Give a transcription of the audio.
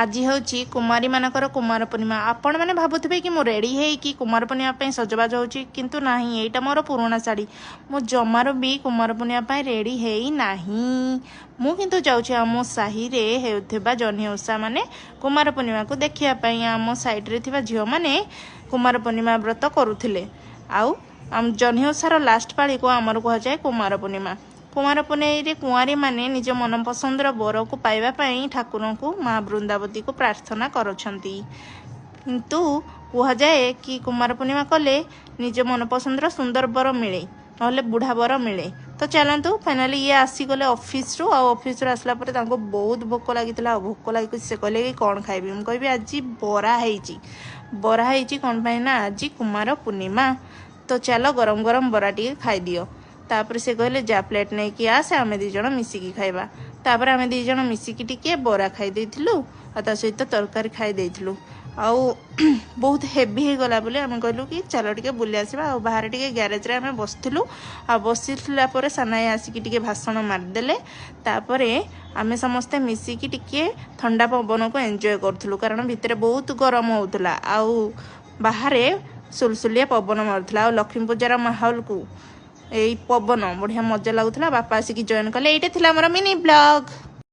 आज हूँ कुमारी मानकर कुमार पूर्णिमा। आपण मैंने भावुवे कि मु रेडी है कि कुमार पूर्णिमा सजबाज हो किंतु नहीं, यहाँ मोर पुराणा शाढ़ी मु जमार भी कुमार पूर्णिमा रेडी है नहीं। मु किंतु जाऊँ आम साही होता जह्नी ओषा माने कुमार पूर्णिमा को देखापी। आम साइड्रे थी झील मैंने कुमार पूर्णिमा व्रत करुले। आउ जह्नी ओषार लास्ट पाड़ी को आमर कहुए कुमार पूर्णिमा। कुमार पूर्णिमा कुआरी माने निज मन पसंदर बर को पाइबापी ठाकुर को माँ वृंदावती को प्रार्थना करछंती। किंतु कहुए कि कुमार पूर्णिमा कले निज मन पसंदर सुंदर बर मिले ना बुढ़ा बर मिले। तो चलतु फाइनाली ये आसीगले ऑफिस ऑफिस आसला बहुत भोक लगी। भोक लगी से कहले कि कौन खाइबी। मुझे कहि आज बरा है कौन पाई ना आज कुमार पूर्णिमा। तो चलो गरम गरम बरा टी खाई दियो। तापर से कहले जा प्लेट नहीं कि आसे आम दीज मिसिकी खाइबा। तापर आम दीज मिसिकी टिके बरा खाई देइथिलु आ ता सहित तरकारी खाई देइथिलु। आउ बहुत हेवी हो गला बोले आम कहलु कि चलो टिके बुली आसीबा। आ बाहर टिके गैरेज रे आम बसथिलु। आ बसिला पर सानाई आसिकी टिके भाषण मारदेले। तापर आमे समस्ते मिसिकी टिके ठंडा पवन को एंजॉय करथुलु कारण भितर बहुत गरम होउतला। आउ बाहर सुलसुलिया पवन मारुथला। आ लक्ष्मी पूजार माहौल को यही पवन बढ़िया मजा लगुला। बापा आसिक जॉइन कले। ये मिनी ब्लॉग।